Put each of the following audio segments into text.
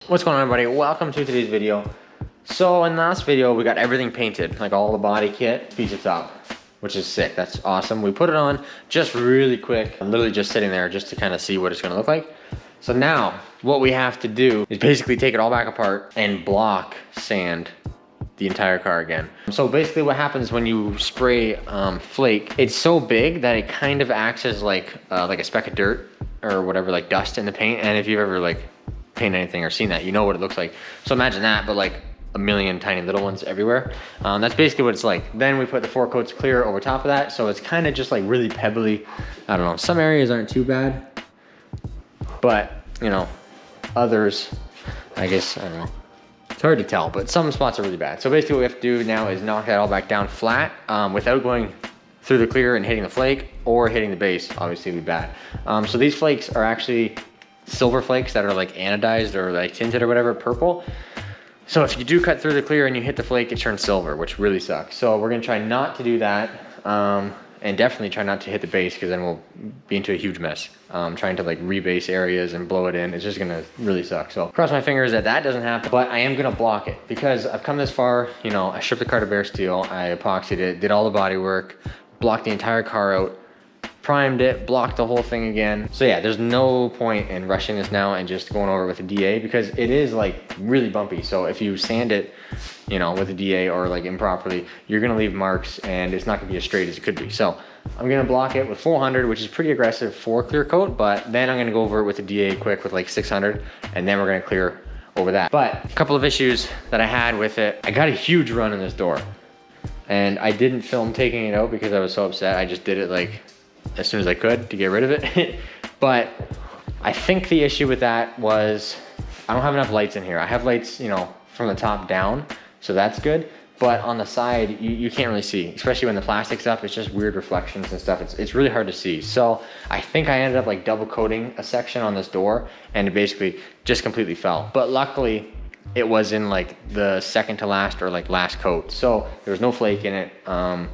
What's going on, everybody? Welcome to today's video. So in the last video, we got everything painted, like all the body kit, feature top, which is sick. That's awesome. We put it on just really quick. I'm literally just sitting there just to kind of see what it's gonna look like. So now what we have to do is basically take it all back apart and block sand the entire car again. So basically what happens when you spray flake, it's so big that it kind of acts as like a speck of dirt or whatever, like dust in the paint. And if you've ever like painted anything or seen that, you know what it looks like. So imagine that, but like a million tiny little ones everywhere. That's basically what it's like. Then we put the 4 coats clear over top of that, so it's kind of just like really pebbly. I don't know, some areas aren't too bad, but you know, others, I guess, I don't know. It's hard to tell, but some spots are really bad. So basically what we have to do now is knock that all back down flat without going through the clear and hitting the flake or hitting the base. Obviously it'd be bad. So these flakes are actually silver flakes that are like anodized or like tinted or whatever, purple. So if you do cut through the clear and you hit the flake, it turns silver, which really sucks. So we're gonna try not to do that, and definitely try not to hit the base, because then we'll be into a huge mess. Trying to like rebase areas and blow it in, it's just gonna really suck. So cross my fingers that that doesn't happen, but I am gonna block it because I've come this far. You know, I stripped the car to bare steel, I epoxied it, did all the body work, blocked the entire car out, primed it, blocked the whole thing again. So yeah, there's no point in rushing this now and just going over with a DA, because it is like really bumpy. So if you sand it, you know, with a DA or like improperly, you're gonna leave marks and it's not gonna be as straight as it could be. So I'm gonna block it with 400, which is pretty aggressive for clear coat, but then I'm gonna go over it with a DA quick with like 600, and then we're gonna clear over that. But a couple of issues that I had with it, I got a huge run in this door, and I didn't film taking it out because I was so upset. I just did it like as soon as I could to get rid of it. But I think the issue with that was I don't have enough lights in here. I have lights, you know, from the top down, so that's good. But on the side, you can't really see, especially when the plastic's up. It's just weird reflections and stuff. It's really hard to see. So I think I ended up like double coating a section on this door, and it basically just completely fell. But luckily, it was in like the second to last or like last coat. So there was no flake in it.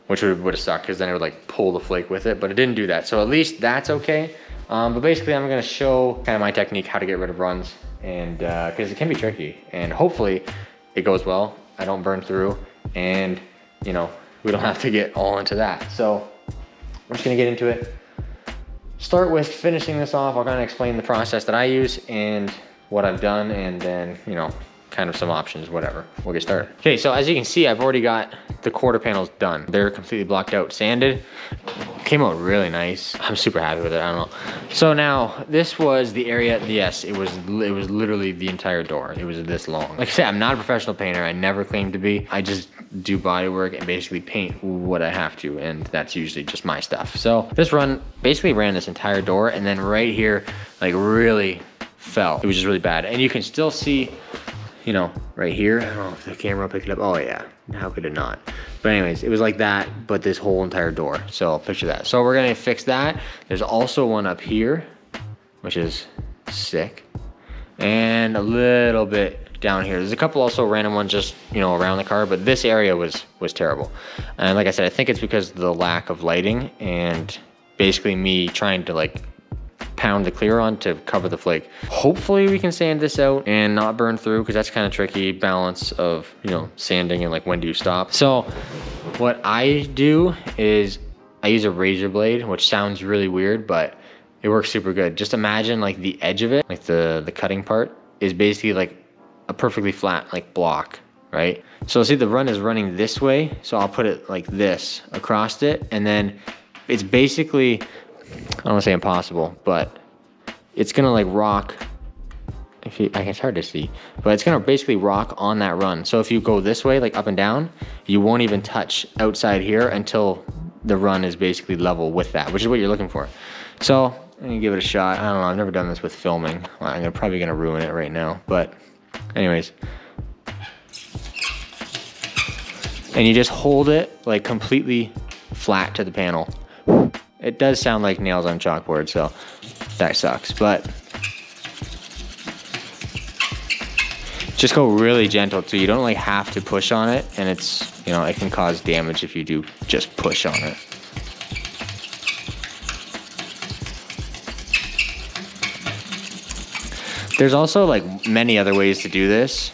Which would have sucked, because then it would like pull the flake with it, but it didn't do that. So at least that's okay. But basically I'm gonna show kind of my technique, how to get rid of runs, and because it can be tricky, and hopefully it goes well, I don't burn through, and you know, we don't have to get all into that. So I'm just gonna get into it. Start with finishing this off. I'll kind of explain the process that I use and what I've done, and then, you know, kind of some options, whatever. We'll get started. Okay, so as you can see, I've already got the quarter panels done. They're completely blocked out, sanded. Came out really nice. I'm super happy with it, I don't know. So now, this was the area, yes, it was literally the entire door. It was this long. Like I said, I'm not a professional painter. I never claimed to be. I just do body work and basically paint what I have to, and that's usually just my stuff. So this run basically ran this entire door, and then right here, like really fell. It was just really bad. And you can still see, you know, right here, I don't know if the camera will pick it up. Oh yeah, how could it not? But anyways, it was like that, but this whole entire door. So picture that. So we're gonna fix that. There's also one up here, which is sick. And a little bit down here. There's a couple also random ones just, you know, around the car, but this area was terrible. And like I said, I think it's because of the lack of lighting and basically me trying to like pound the clear on to cover the flake. Hopefully we can sand this out and not burn through, because that's kind of tricky balance of, you know, sanding and like when do you stop. So what I do is I use a razor blade, which sounds really weird, but it works super good. Just imagine like the edge of it, like the cutting part is basically like a perfectly flat like block, right? So see, the run is running this way, so I'll put it like this across it, and then it's basically, I don't want to say impossible, but it's gonna like rock. It's hard to see, but it's gonna basically rock on that run. So if you go this way, like up and down, you won't even touch outside here until the run is basically level with that, which is what you're looking for. So I'm gonna give it a shot. I don't know, I've never done this with filming. I'm probably gonna ruin it right now, but anyways. And you just hold it like completely flat to the panel. It does sound like nails on chalkboard, so that sucks, but just go really gentle too. You don't like have to push on it, and it's, you know, it can cause damage if you do just push on it. There's also like many other ways to do this.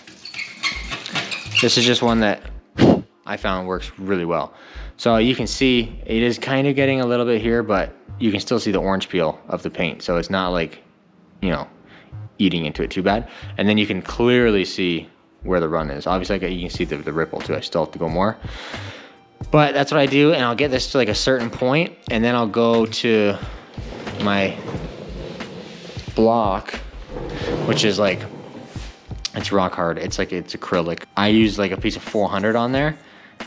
This is just one that I found works really well. So you can see it is kind of getting a little bit here, but you can still see the orange peel of the paint. So it's not like, you know, eating into it too bad. And then you can clearly see where the run is. Obviously you can see the ripple too. I still have to go more. But that's what I do, and I'll get this to like a certain point, and then I'll go to my block, which is like, it's rock hard. It's like, it's acrylic. I use like a piece of 400 on there,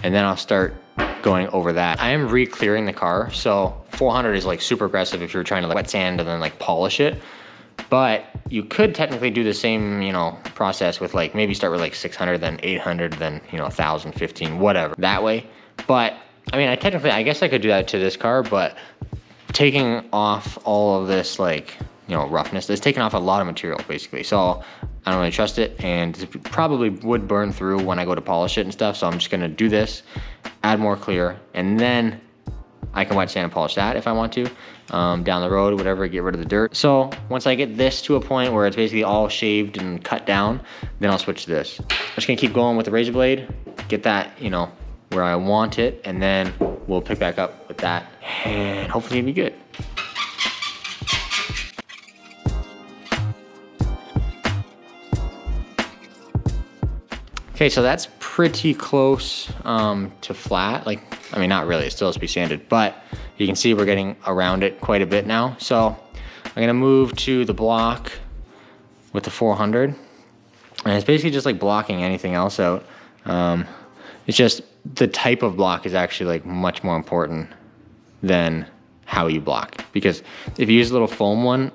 and then I'll start going over that. I am re-clearing the car, so 400 is like super aggressive if you're trying to like wet sand and then like polish it. But you could technically do the same, you know, process with like, maybe start with like 600, then 800, then, you know, 1,000, 15, whatever, that way. But I mean, I guess I could do that to this car, but taking off all of this, like, you know, roughness, it's taking off a lot of material basically. So I don't really trust it, and it probably would burn through when I go to polish it and stuff. So I'm just gonna do this, add more clear, and then I can wet sand and polish that if I want to, down the road, whatever, get rid of the dirt. So once I get this to a point where it's basically all shaved and cut down, then I'll switch to this. I'm just gonna keep going with the razor blade, get that, you know, where I want it, and then we'll pick back up with that, and hopefully it'll be good. Okay, so that's pretty close to flat. Like, I mean, not really, it still has to be sanded, but you can see we're getting around it quite a bit now. So I'm gonna move to the block with the 400, and it's basically just like blocking anything else out. It's just the type of block is actually like much more important than how you block, because if you use a little foam one,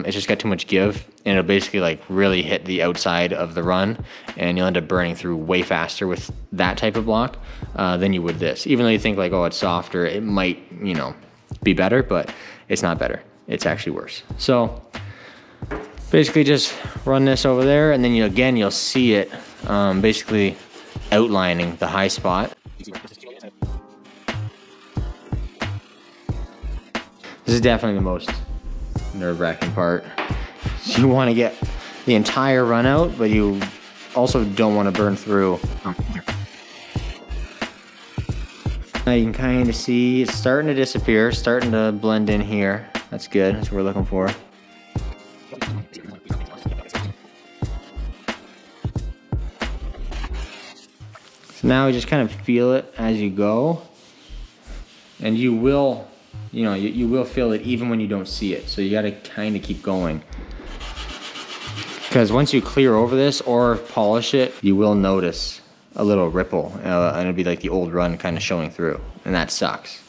it's just got too much give, and it'll basically like really hit the outside of the run, and you'll end up burning through way faster with that type of block than you would this. Even though you think like, oh, it's softer, it might, you know, be better, but it's not better. It's actually worse. So basically just run this over there, and then you'll see it basically outlining the high spot. This is definitely the most nerve-wracking part. You want to get the entire run out, but you also don't want to burn through. Now you can kind of see it's starting to disappear, starting to blend in here. That's good, that's what we're looking for. So now you just kind of feel it as you go, and you will, you know, you will feel it even when you don't see it. So you got to kind of keep going, because once you clear over this or polish it, you will notice a little ripple, and it'll be like the old run kind of showing through, and that sucks.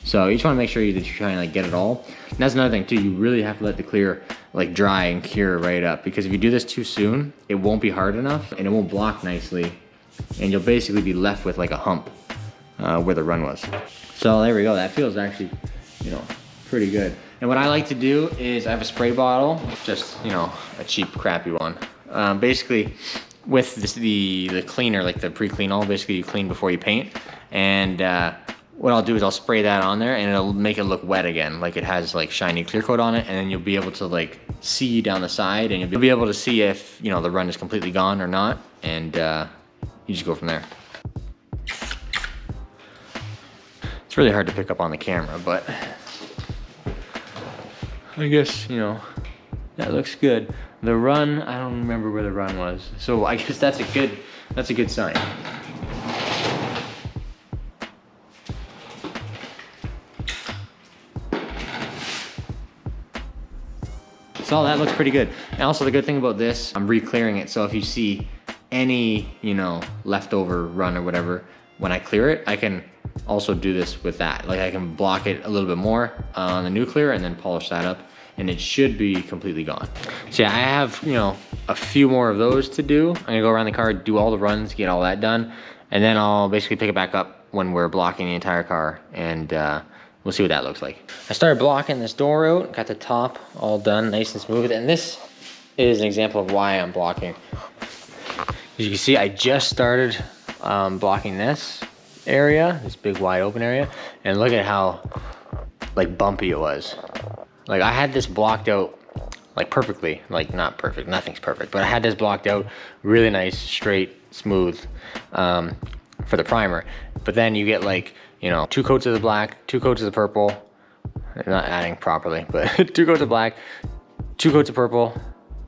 So you just want to make sure that you're trying to like get it all. And that's another thing too, you really have to let the clear like dry and cure right up, because if you do this too soon, it won't be hard enough and it won't block nicely, and you'll basically be left with like a hump where the run was. So there we go, that feels actually, you know, pretty good. And what I like to do is I have a spray bottle, just, you know, a cheap crappy one. Basically with this, the cleaner, like the pre-clean all, basically you clean before you paint. And what I'll do is I'll spray that on there, and it'll make it look wet again, like it has like shiny clear coat on it, and then you'll be able to like see down the side, and you'll be able to see if, you know, the run is completely gone or not, and you just go from there. It's really hard to pick up on the camera, but I guess, you know, that looks good. The run, I don't remember where the run was, so I guess that's a good sign. So that looks pretty good. And also the good thing about this, I'm re-clearing it, so if you see any, you know, leftover run or whatever, when I clear it, I can also do this with that. Like I can block it a little bit more on the new clear and then polish that up, and it should be completely gone. So yeah, I have, you know, a few more of those to do. I'm gonna go around the car, do all the runs, get all that done, and then I'll basically pick it back up when we're blocking the entire car, and we'll see what that looks like. I started blocking this door out, got the top all done, nice and smooth, and this is an example of why I'm blocking. As you can see, I just started blocking this area, this big wide open area, and look at how like bumpy it was. Like I had this blocked out like perfectly, like not perfect, nothing's perfect, but I had this blocked out really nice, straight, smooth for the primer. But then you get like, you know, 2 coats of the black, 2 coats of the purple. I'm not adding properly, but 2 coats of black, 2 coats of purple.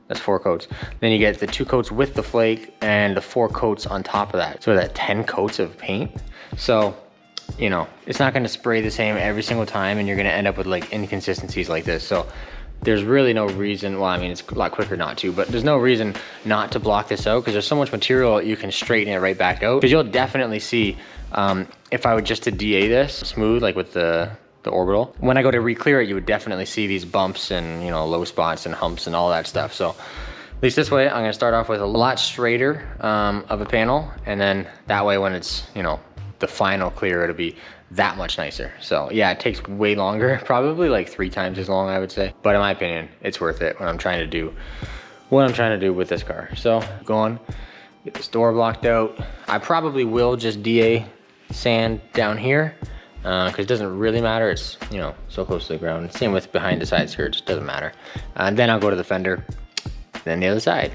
That's 4 coats. Then you get the 2 coats with the flake and the 4 coats on top of that. So that 10 coats of paint. So, you know, it's not gonna spray the same every single time, and you're gonna end up with like inconsistencies like this. So there's really no reason, well, I mean, it's a lot quicker not to, but there's no reason not to block this out, because there's so much material you can straighten it right back out. Because you'll definitely see, if I would just to DA this smooth, like with the orbital, when I go to re-clear it, you would definitely see these bumps and, you know, low spots and humps and all that stuff. So at least this way, I'm gonna start off with a lot straighter of a panel, and then that way when it's, you know, the final clear, it'll be that much nicer. So yeah, it takes way longer, probably like 3 times as long, I would say. But in my opinion, it's worth it when I'm trying to do what I'm trying to do with this car. So go on, get this door blocked out. I probably will just DA sand down here because it doesn't really matter. It's, you know, so close to the ground. Same with behind the side skirts, doesn't matter. And then I'll go to the fender, then the other side.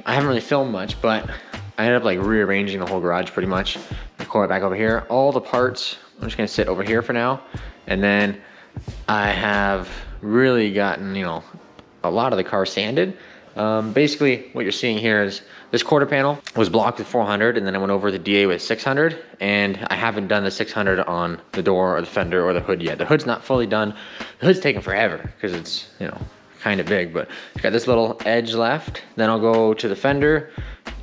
I haven't really filmed much, but I ended up like rearranging the whole garage pretty much. Record it back over here. All the parts, I'm just gonna sit over here for now. And then I have really gotten, you know, a lot of the car sanded. Basically what you're seeing here is this quarter panel was blocked with 400, and then I went over the DA with 600, and I haven't done the 600 on the door or the fender or the hood yet. The hood's not fully done. The hood's taking forever because it's, you know, kind of big, but it's got this little edge left. Then I'll go to the fender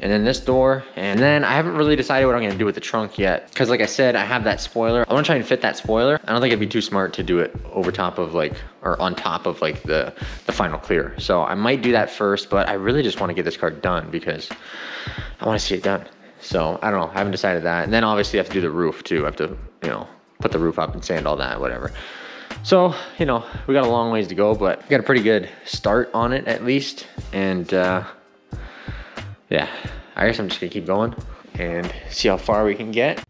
and then this door, and then I haven't really decided what I'm gonna do with the trunk yet, because like I said, I have that spoiler. I want to try and fit that spoiler. I don't think it'd be too smart to do it over top of like, or on top of like the final clear. So I might do that first, but I really just want to get this car done because I want to see it done. So I don't know, I haven't decided that. And then obviously I have to do the roof too. I have to, you know, put the roof up and sand all that, whatever. So, you know, we got a long ways to go, but we got a pretty good start on it at least. And yeah, I guess I'm just gonna keep going and see how far we can get.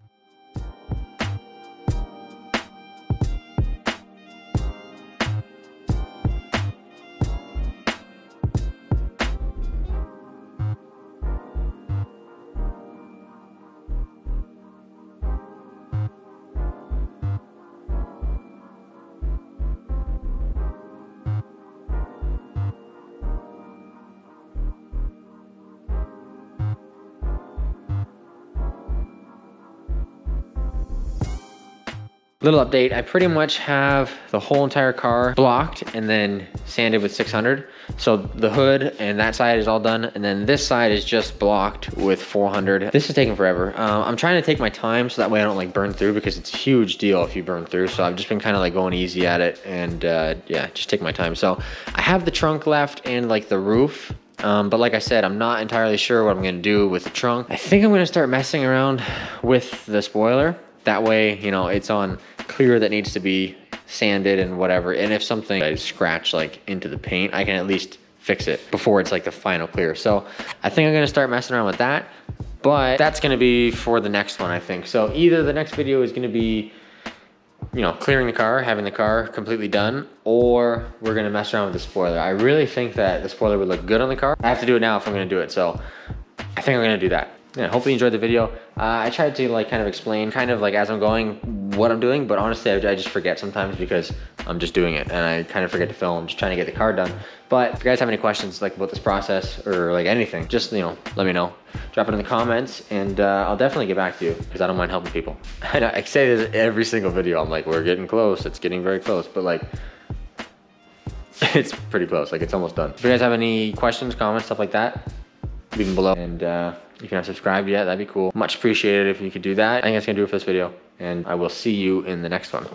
Little update, I pretty much have the whole entire car blocked and then sanded with 600. So the hood and that side is all done, and then this side is just blocked with 400. This is taking forever. I'm trying to take my time so that way I don't like burn through, because it's a huge deal if you burn through. So I've just been kind of like going easy at it, and yeah, just take my time. So I have the trunk left and like the roof. But like I said, I'm not entirely sure what I'm gonna do with the trunk. I think I'm gonna start messing around with the spoiler. That way, you know, it's on clear that needs to be sanded and whatever. And if something I scratch like into the paint, I can at least fix it before it's like the final clear. So I think I'm gonna start messing around with that, but that's gonna be for the next one, I think. So either the next video is gonna be, you know, clearing the car, having the car completely done, or we're gonna mess around with the spoiler. I really think that the spoiler would look good on the car. I have to do it now if I'm gonna do it. So I think I'm gonna do that. Yeah, hopefully you enjoyed the video. I tried to like kind of explain kind of like as I'm going what I'm doing, but honestly, I just forget sometimes because I'm just doing it and I kind of forget to film. I'm just trying to get the car done. But if you guys have any questions like about this process or like anything, just, you know, let me know. Drop it in the comments and I'll definitely get back to you because I don't mind helping people. I know I say this every single video. I'm like, we're getting close. It's getting very close, but like, it's pretty close. Like, it's almost done. If you guys have any questions, comments, stuff like that, leave them below. And if you're not subscribed yet, that'd be cool. Much appreciated if you could do that. I think that's gonna do it for this video, and I will see you in the next one.